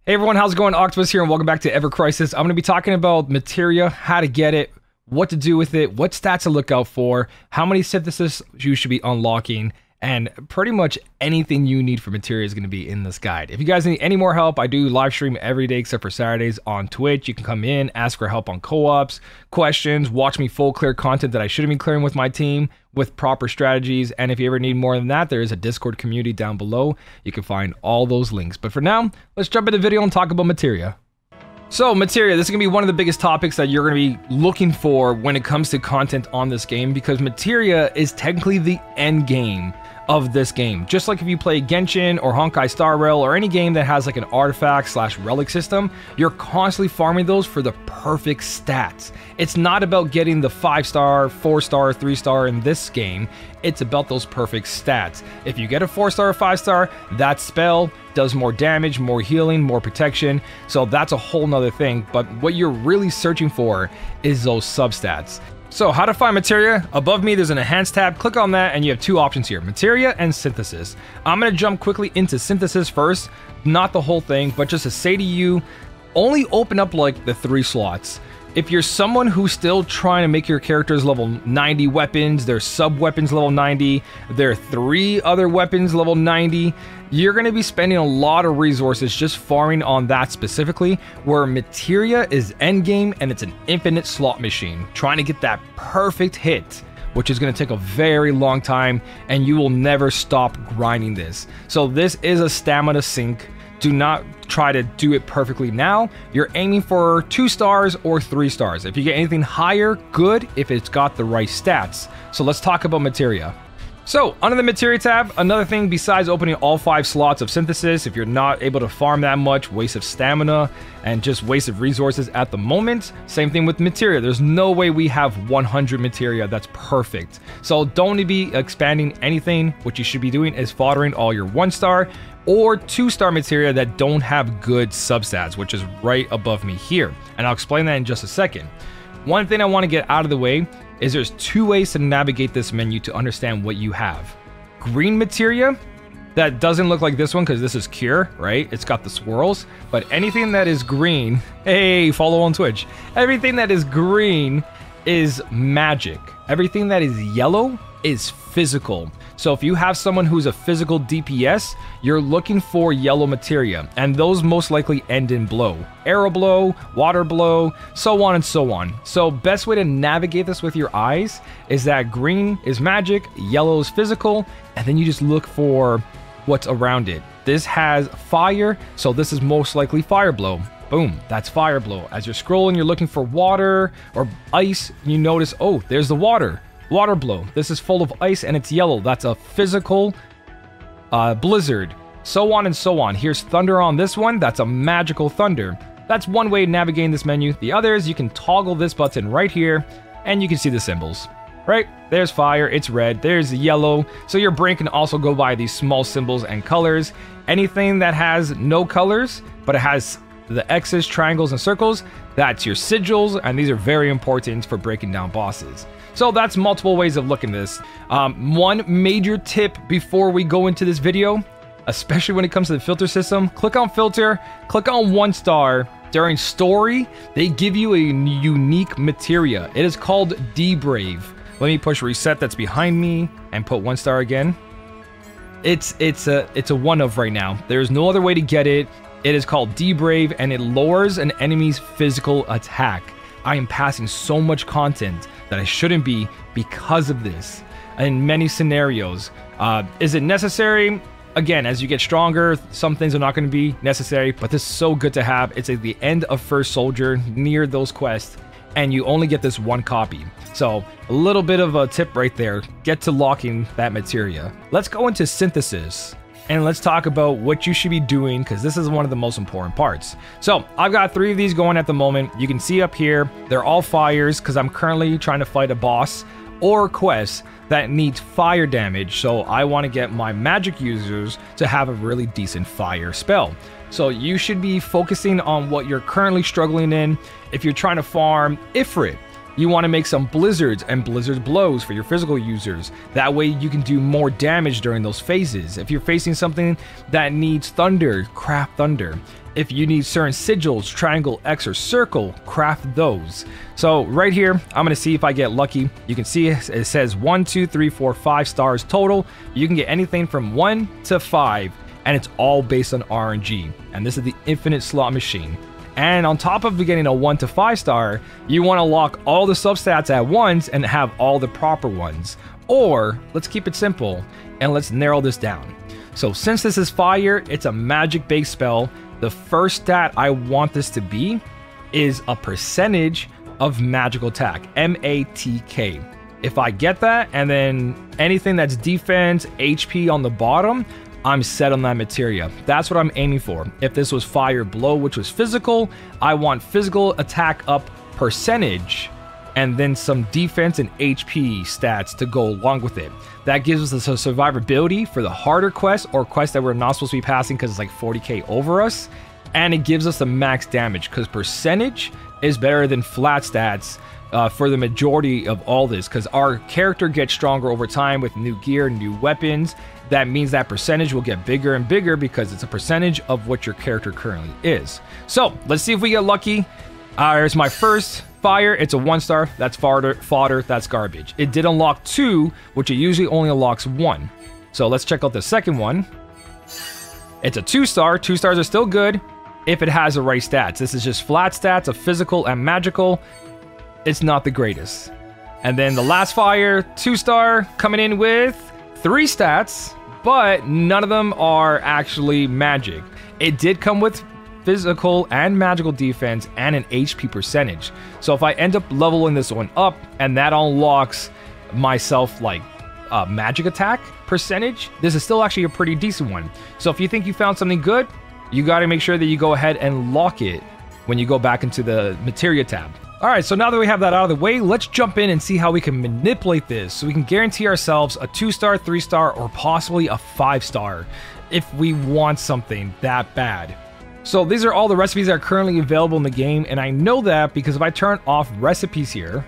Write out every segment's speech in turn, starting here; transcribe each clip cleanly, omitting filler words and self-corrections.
Hey everyone, how's it going? Octopus here and welcome back to evercrisis. I'm going to be talking about Materia, how to get it, what to do with it, what stats to look out for, how many synthesis you should be unlocking, and pretty much anything you need for Materia is going to be in this guide. If you guys need any more help, I do live stream every day except for Saturdays on Twitch. You can come in, ask for help on co-ops, questions, watch me full clear content that I shouldn't be clearing with my team with proper strategies. And if you ever need more than that, there is a Discord community down below. You can find all those links. But for now, let's jump into the video and talk about Materia. So Materia, this is going to be one of the biggest topics that you're going to be looking for when it comes to content on this game, because Materia is technically the end game of this game. Just like if you play Genshin or Honkai Star Rail or any game that has like an artifact / relic system, you're constantly farming those for the perfect stats. It's not about getting the 5-star, 4-star, 3-star in this game. It's about those perfect stats. If you get a 4-star or 5-star, that spell does more damage, more healing, more protection. So that's a whole nother thing. But what you're really searching for is those substats. So how to find Materia? Above me there's an enhance tab, click on that and you have two options here, Materia and synthesis. I'm going to jump quickly into synthesis first, not the whole thing, but just to say to you, only open up like the 3 slots. If you're someone who's still trying to make your characters level 90 weapons, their sub weapons level 90, there are 3 other weapons level 90, you're going to be spending a lot of resources just farming on that specifically, where Materia is endgame and it's an infinite slot machine, trying to get that perfect hit, which is going to take a very long time and you will never stop grinding this. So this is a stamina sink. Do not try to do it perfectly now. You're aiming for 2 stars or 3 stars. If you get anything higher, good, if it's got the right stats. So let's talk about Materia. So under the Materia tab, another thing besides opening all 5 slots of synthesis, if you're not able to farm that much, waste of stamina and just waste of resources at the moment, same thing with Materia. There's no way we have 100 Materia that's perfect. So don't be expanding anything. What you should be doing is foddering all your 1-star or 2-star Materia that don't have good substats, which is right above me here. And I'll explain that in just a second. One thing I want to get out of the way is there's 2 ways to navigate this menu to understand what you have. Green Materia, that doesn't look like this one because this is Cure, right? It's got the swirls, but anything that is green, hey, follow on Twitch. Everything that is green is magic. Everything that is yellow is physical. So if you have someone who's a physical DPS, you're looking for yellow Materia, and those most likely end in blow. Arrow blow, water blow, so on and so on. So best way to navigate this with your eyes is that green is magic, yellow is physical, and then you just look for what's around it. This has fire, so this is most likely fire blow. Boom, that's fire blow. As you're scrolling, you're looking for water or ice, you notice, oh, there's the water. Water blow. This is full of ice and it's yellow. That's a physical blizzard. So on and so on. Here's thunder on this one. That's a magical thunder. That's one way of navigating this menu. The other is you can toggle this button right here and you can see the symbols. Right? There's fire. It's red. There's yellow. So your brain can also go by these small symbols and colors. Anything that has no colors, but it has the X's, triangles, and circles, that's your sigils, and these are very important for breaking down bosses. So that's multiple ways of looking at this. One major tip before we go into this video, especially when it comes to the filter system, click on filter, click on 1-star. During story, they give you a unique Materia. It is called D-Brave. Let me push reset that's behind me and put 1-star again. It's a one of right now. There's no other way to get it. It is called D-Brave and it lowers an enemy's physical attack. I am passing so much content that I shouldn't be because of this in many scenarios. Is it necessary? Again, as you get stronger, some things are not going to be necessary, but this is so good to have. It's at the end of First Soldier near those quests, and you only get this 1 copy. So a little bit of a tip right there. Get to locking that Materia. Let's go into synthesis. And let's talk about what you should be doing, because this is one of the most important parts. So I've got 3 of these going at the moment. You can see up here, they're all fires because I'm currently trying to fight a boss or quest that needs fire damage. So I want to get my magic users to have a really decent fire spell. So you should be focusing on what you're currently struggling in. If you're trying to farm Ifrit, You want to make some blizzards and blizzard blows for your physical users. That way you can do more damage during those phases. If you're facing something that needs thunder, craft thunder. If you need certain sigils, triangle, X, or circle, craft those. So right here, I'm going to see if I get lucky. You can see it says 1, 2, 3, 4, 5 stars total. You can get anything from 1 to 5, and it's all based on RNG. And this is the infinite slot machine. And on top of getting a 1 to 5 star, you want to lock all the substats at once and have all the proper ones. Or, let's keep it simple, and let's narrow this down. So since this is fire, it's a magic-based spell. The first stat I want this to be is a percentage of magical attack, MATK. If I get that, and then anything that's defense, HP on the bottom, I'm set on that materia. That's what I'm aiming for. If this was fire blow, which was physical, I want physical attack up percentage, and then some defense and HP stats to go along with it. That gives us the survivability for the harder quests or quests that we're not supposed to be passing because it's like 40k over us. And it gives us the max damage because percentage is better than flat stats for the majority of all this, because our character gets stronger over time with new gear, new weapons. That means that percentage will get bigger and bigger because it's a percentage of what your character currently is. So let's see if we get lucky. Here's my first fire. It's a 1 star. That's fodder. That's garbage. It did unlock 2, which it usually only unlocks 1. So let's check out the second one. It's a 2 star. 2 stars are still good if it has the right stats. This is just flat stats of physical and magical. It's not the greatest. And then the last fire, 2 star, coming in with 3 stats, but none of them are actually magic. It did come with physical and magical defense and an HP percentage. So if I end up leveling this one up and that unlocks myself like magic attack percentage, this is still actually a pretty decent one. So if you think you found something good, you got to make sure that you go ahead and lock it when you go back into the Materia tab. All right, so now that we have that out of the way, let's jump in and see how we can manipulate this so we can guarantee ourselves a 2 star, 3 star, or possibly a 5 star if we want something that bad. So these are all the recipes that are currently available in the game, and I know that because if I turn off recipes here,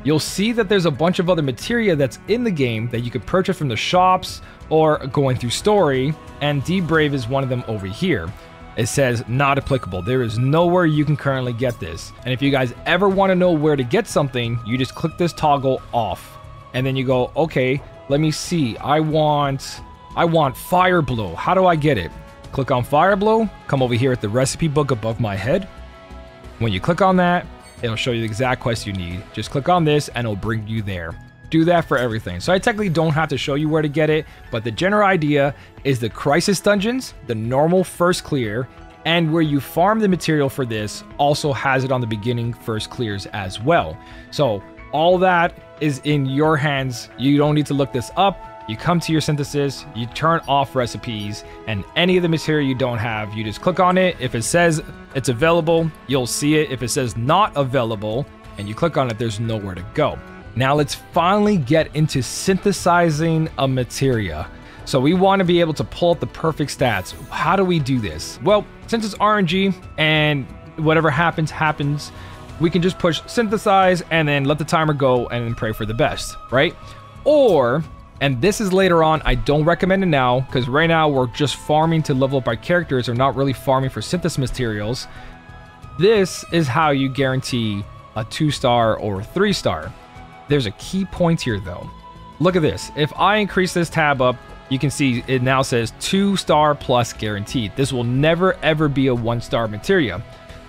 you'll see that there's a bunch of other materia that's in the game that you could purchase from the shops or going through story, and D-Brave is one of them over here. It says not applicable. There is nowhere you can currently get this. And if you guys ever want to know where to get something, you just click this toggle off. And then you go, okay, let me see. I want fire blow. How do I get it? Click on fire blow, come over here at the recipe book above my head. When you click on that, it'll show you the exact quest you need. Just click on this and it'll bring you there. Do that for everything. So I technically don't have to show you where to get it, but the general idea is the crisis dungeons, the normal first clear, and where you farm the material for this also has it on the beginning first clears as well. So all that is in your hands. You don't need to look this up. You come to your synthesis, you turn off recipes, and any of the material you don't have, you just click on it. If it says it's available, you'll see it. If it says not available and you click on it, there's nowhere to go. Now let's finally get into synthesizing a materia. So we want to be able to pull up the perfect stats. How do we do this? Well, since it's RNG and whatever happens, we can just push synthesize and then let the timer go and then pray for the best, right? Or, and this is later on, I don't recommend it now because right now we're just farming to level up our characters or not really farming for synthesis materials. This is how you guarantee a 2 star or a 3 star. There's a key point here though. Look at this. If I increase this tab up, you can see it now says 2 star plus guaranteed. This will never ever be a 1 star materia.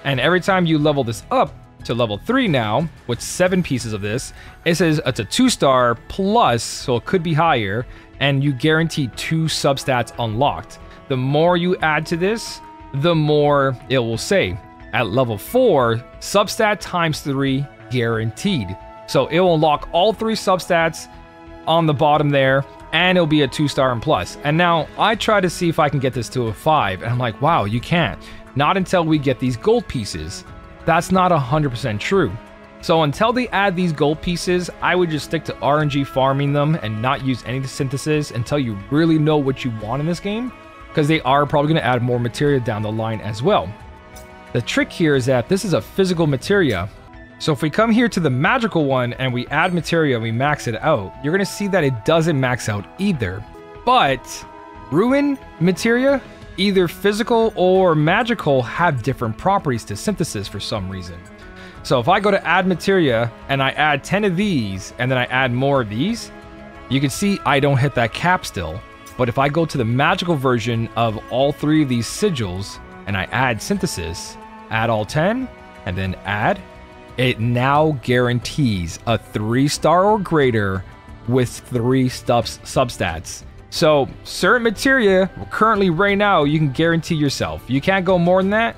And every time you level this up to level 3 now, with 7 pieces of this, it says it's a 2 star plus, so it could be higher, and you guarantee 2 substats unlocked. The more you add to this, the more it will say. At level 4, substat times 3 guaranteed. So it will unlock all 3 substats on the bottom there, and it'll be a 2 star and plus. And now I try to see if I can get this to a 5, and I'm like, wow, you can't. Not until we get these gold pieces. That's not 100% true. So until they add these gold pieces, I would just stick to RNG farming them and not use any synthesis until you really know what you want in this game, because they are probably going to add more materia down the line as well. The trick here is that this is a physical materia. So if we come here to the magical one and we add materia and we max it out, you're going to see that it doesn't max out either. But ruin materia, either physical or magical, have different properties to synthesis for some reason. So if I go to add materia and I add 10 of these and then I add more of these, you can see I don't hit that cap still. But if I go to the magical version of all 3 of these sigils and I add synthesis, add all 10 and then add, it now guarantees a 3-star or greater with 3 substats. So certain materia currently right now you can guarantee yourself. You can't go more than that.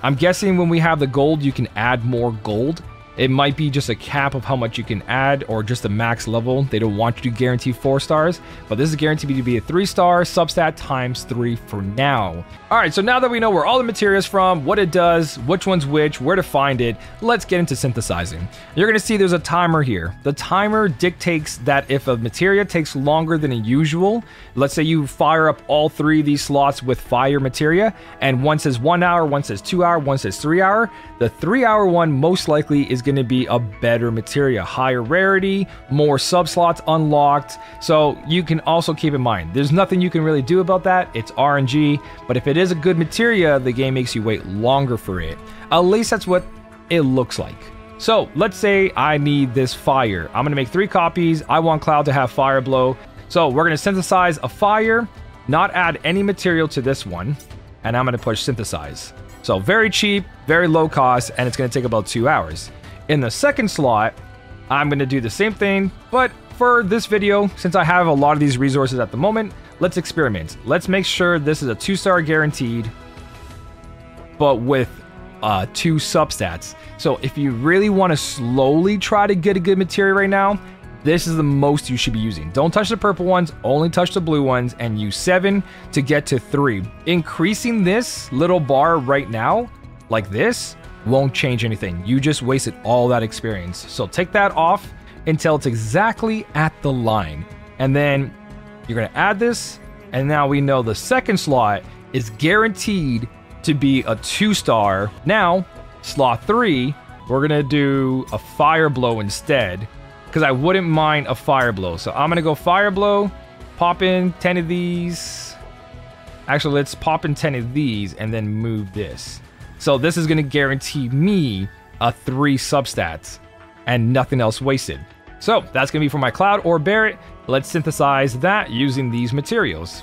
I'm guessing when we have the gold, you can add more gold. It might be just a cap of how much you can add or just a max level. They don't want you to guarantee 4 stars, but this is guaranteed to be a 3-star substat times 3 for now. All right, so now that we know where all the materia is from, what it does, which one's which, where to find it, let's get into synthesizing. You're gonna see there's a timer here. The timer dictates that if a materia takes longer than usual, let's say you fire up all 3 of these slots with fire materia, and one says 1 hour, one says 2 hour, one says 3 hour, the 3-hour one most likely is going to be a better materia, higher rarity, more subslots unlocked. So you can also keep in mind, there's nothing you can really do about that. It's RNG, but if it is a good materia, the game makes you wait longer for it. At least that's what it looks like. So let's say I need this fire. I'm going to make 3 copies. I want Cloud to have fire blow. So we're going to synthesize a fire, not add any material to this one, and I'm going to push synthesize. So very cheap, very low cost, and it's going to take about 2 hours. In the second slot, I'm going to do the same thing, but for this video, since I have a lot of these resources at the moment, let's experiment. Let's make sure this is a 2-star guaranteed, but with 2 substats. So if you really want to slowly try to get a good materia right now, this is the most you should be using. Don't touch the purple ones, only touch the blue ones, and use 7 to get to 3. Increasing this little bar right now, like this, won't change anything. You just wasted all that experience. So take that off until it's exactly at the line. And then you're gonna add this, and now we know the second slot is guaranteed to be a 2-star. Now, slot 3, we're gonna do a fire blow instead, because I wouldn't mind a fire blow. So I'm gonna go fire blow, pop in 10 of these. Actually, let's pop in 10 of these and then move this. So this is gonna guarantee me a 3 substats and nothing else wasted. So that's gonna be for my Cloud or Barret. Let's synthesize that using these materials.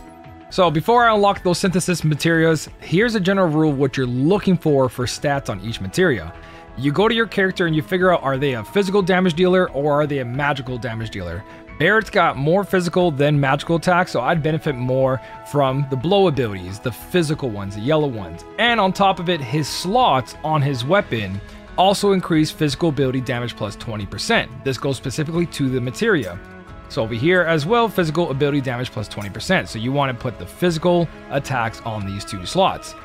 So before I unlock those synthesis materials, here's a general rule what you're looking for stats on each materia. You go to your character and you figure out, are they a physical damage dealer or are they a magical damage dealer? Barret's got more physical than magical attacks, so I'd benefit more from the blow abilities, the physical ones, the yellow ones. And on top of it, his slots on his weapon also increase physical ability damage plus 20%. This goes specifically to the materia. So over here as well, physical ability damage plus 20%. So you want to put the physical attacks on these 2 slots.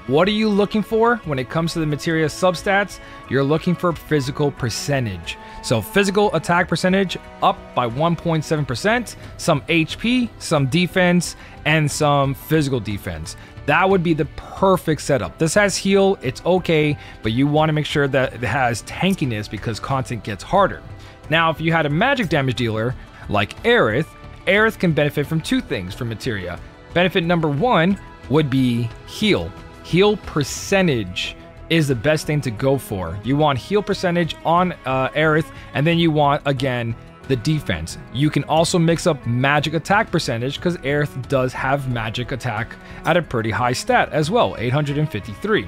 What are you looking for when it comes to the materia substats? You're looking for physical percentage. So physical attack percentage up by 1.7%, some HP, some defense, and some physical defense. That would be the perfect setup. This has heal, it's okay, but you want to make sure that it has tankiness because content gets harder. Now, if you had a magic damage dealer like Aerith, Aerith can benefit from 2 things from materia. Benefit number 1 would be heal. Heal percentage is the best thing to go for. You want heal percentage on Aerith, and then you want, again, the defense. You can also mix up magic attack percentage because Aerith does have magic attack at a pretty high stat as well, 853.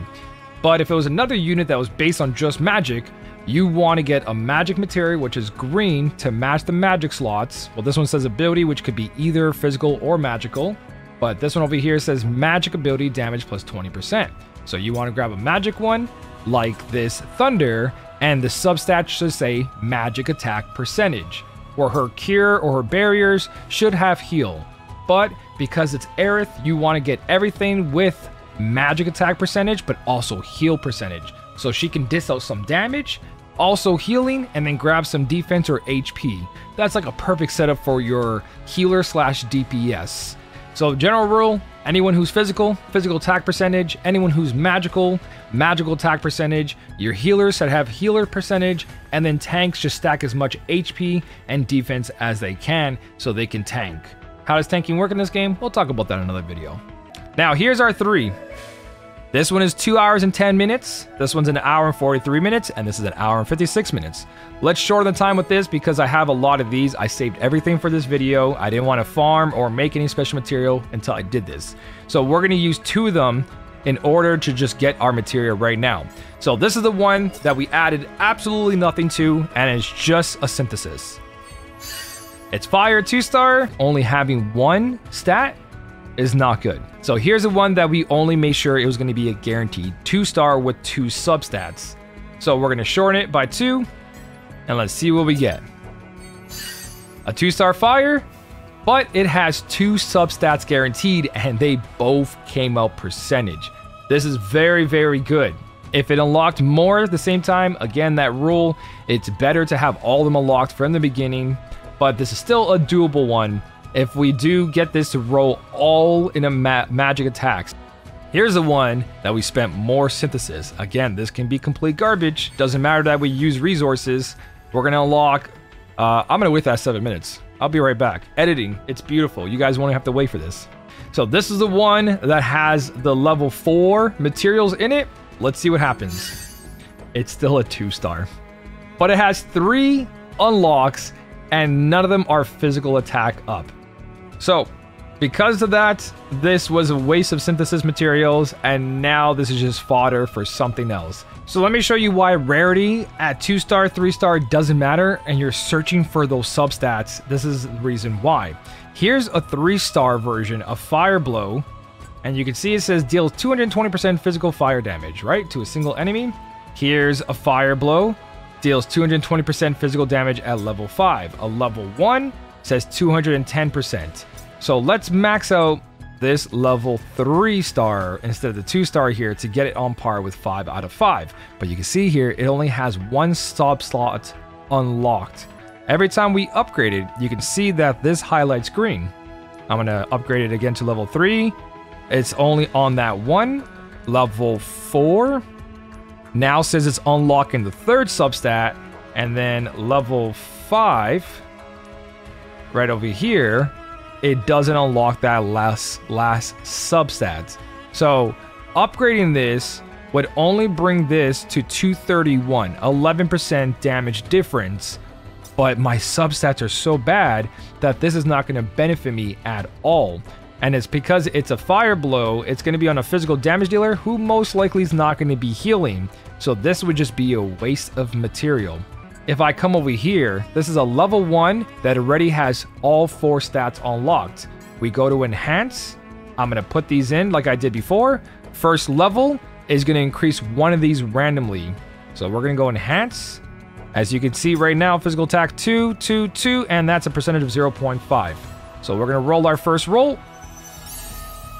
But if it was another unit that was based on just magic, you want to get a magic materia, which is green, to match the magic slots. Well, this one says ability, which could be either physical or magical. But this one over here says magic ability damage plus 20%. So you want to grab a magic one like this Thunder, and the substat should say magic attack percentage, where her cure or her barriers should have heal. But because it's Aerith, you want to get everything with magic attack percentage, but also heal percentage. So she can dish out some damage, also healing, and then grab some defense or HP. That's like a perfect setup for your healer slash DPS. So general rule, anyone who's physical attack percentage, anyone who's magical attack percentage, your healers that have healer percentage, and then tanks just stack as much HP and defense as they can so they can tank. How does tanking work in this game? We'll talk about that in another video. Now here's our 3. This one is 2 hours and 10 minutes. This one's 1 hour and 43 minutes. And this is 1 hour and 56 minutes. Let's shorten the time with this because I have a lot of these. I saved everything for this video. I didn't want to farm or make any special material until I did this. So we're going to use 2 of them in order to just get our materia right now. So this is the one that we added absolutely nothing to, and it's just a synthesis. It's fire 2-star, only having 1 stat is not good. So here's the one that we only made sure it was going to be a guaranteed 2-star with 2 substats. So we're going to shorten it by 2, and let's see what we get. A 2-star fire, but it has 2 substats guaranteed, and they both came out percentage. This is very, very good. If it unlocked more at the same time, again, that rule, it's better to have all of them unlocked from the beginning, but this is still a doable one if we do get this to roll all in a magic attacks. Here's the one that we spent more synthesis. Again, this can be complete garbage. Doesn't matter that we use resources. We're going to unlock... I'm going to wait that 7 minutes. I'll be right back. Editing. It's beautiful. You guys won't have to wait for this. So this is the one that has the level 4 materials in it. Let's see what happens. It's still a 2-star. But it has 3 unlocks and none of them are physical attack up. So, because of that, this was a waste of synthesis materials, and now this is just fodder for something else. So let me show you why rarity at 2-star, 3-star doesn't matter, and you're searching for those substats. This is the reason why. Here's a 3-star version of Fire Blow, and you can see it says deals 220% physical fire damage, right, to a single enemy. Here's a Fire Blow, deals 220% physical damage at level 5. A level 1 says 210%. So let's max out this level 3-star instead of the 2-star here to get it on par with 5 out of 5. But you can see here, it only has 1 sub slot unlocked. Every time we upgrade it, you can see that this highlights green. I'm going to upgrade it again to level 3. It's only on that one. Level 4 now says it's unlocking the 3rd substat. And then level 5, right over here, it doesn't unlock that last substat. So upgrading this would only bring this to 231, 11% damage difference. But my substats are so bad that this is not going to benefit me at all. And it's because it's a Fire Blow, it's going to be on a physical damage dealer who most likely is not going to be healing. So this would just be a waste of material. If I come over here, this is a level 1 that already has all 4 stats unlocked. We go to enhance. I'm going to put these in like I did before. First level is going to increase one of these randomly. So we're going to go enhance. As you can see right now, physical attack 2, 2, 2, and that's a percentage of 0.5. So we're going to roll our first roll.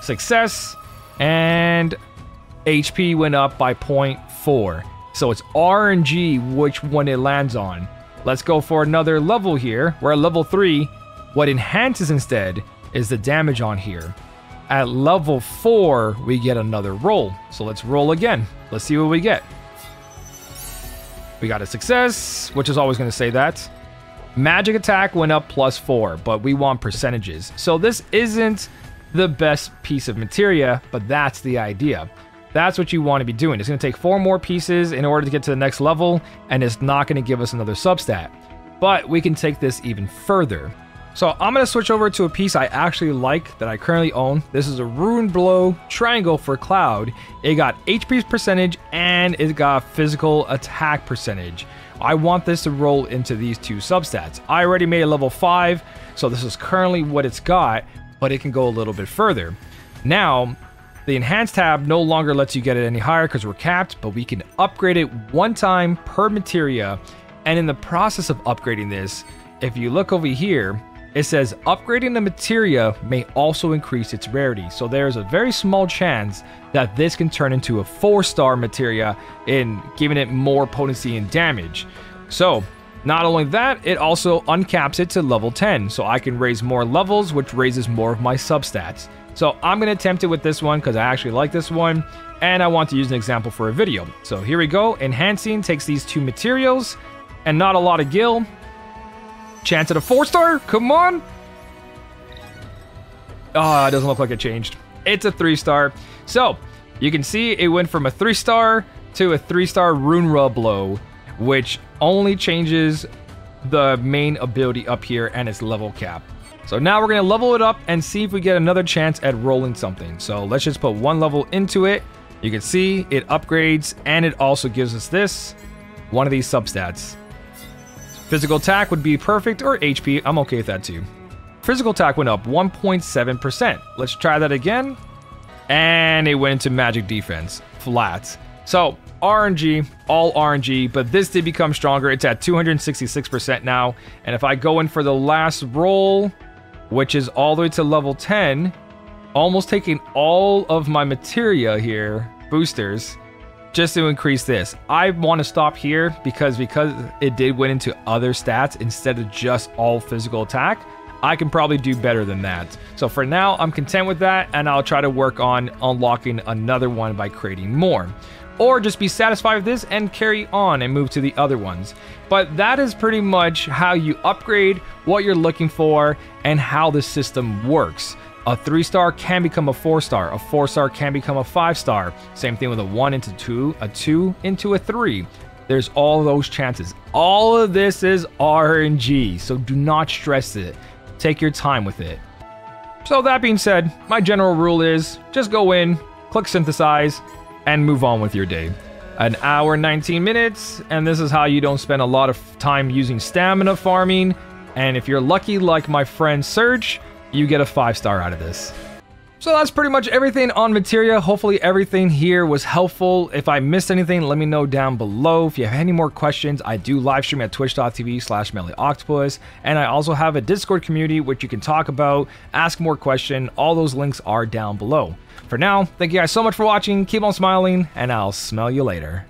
Success. And HP went up by 0.4. So it's RNG which one it lands on. Let's go for another level here. We're at level 3. What enhances instead is the damage on here. At level 4, we get another roll. So let's roll again. Let's see what we get. We got a success, which is always going to say that. Magic attack went up +4, but we want percentages. So this isn't the best piece of materia, but that's the idea. That's what you want to be doing. It's going to take 4 more pieces in order to get to the next level, and it's not going to give us another substat. But we can take this even further. So I'm going to switch over to a piece I actually like that I currently own. This is a Rune Blow Triangle for Cloud. It got HP percentage and it got physical attack percentage. I want this to roll into these 2 substats. I already made a level 5, so this is currently what it's got, but it can go a little bit further. Now, the enhanced tab no longer lets you get it any higher because we're capped, but we can upgrade it 1 time per materia. And in the process of upgrading this, if you look over here, it says upgrading the materia may also increase its rarity. So there's a very small chance that this can turn into a 4-star materia in giving it more potency and damage. So Not only that, it also uncaps it to level 10, so I can raise more levels, which raises more of my substats. So I'm going to attempt it with this one because I actually like this one, and I want to use an example for a video. So here we go. Enhancing takes these 2 materials, and not a lot of gil. Chance at a 4-star? Come on! Oh, it doesn't look like it changed. It's a 3-star. So, you can see it went from a 3-star to a 3-star Rune Rub Blow, which only changes the main ability up here and its level cap. So now we're going to level it up and see if we get another chance at rolling something. So let's just put 1 level into it. You can see it upgrades, and it also gives us this, one of these substats. Physical attack would be perfect, or HP. I'm okay with that too. Physical attack went up 1.7%. Let's try that again. And it went into magic defense, flat. So RNG, all RNG, but this did become stronger. It's at 266% now. And if I go in for the last roll, which is all the way to level 10, almost taking all of my materia here, boosters, just to increase this. I want to stop here because it did went into other stats instead of just all physical attack. I can probably do better than that. So for now, I'm content with that, and I'll try to work on unlocking another one by creating more. Or just be satisfied with this and carry on and move to the other ones. But that is pretty much how you upgrade, what you're looking for, and how the system works. A 3-star can become a 4-star. A 4-star can become a 5-star. Same thing with a 1 into 2, a 2 into a 3. There's all those chances. All of this is RNG, so do not stress it. Take your time with it. So that being said, my general rule is just go in, click synthesize, and move on with your day. An hour and 19 minutes, and this is how you don't spend a lot of time using stamina farming. And if you're lucky like my friend Serge, you get a 5-star out of this. So that's pretty much everything on Materia. Hopefully everything here was helpful. If I missed anything, let me know down below. If you have any more questions, I do live stream at twitch.tv/SmellyOctopus. And I also have a Discord community which you can talk about, ask more questions. All those links are down below. For now, thank you guys so much for watching. Keep on smiling, and I'll smell you later.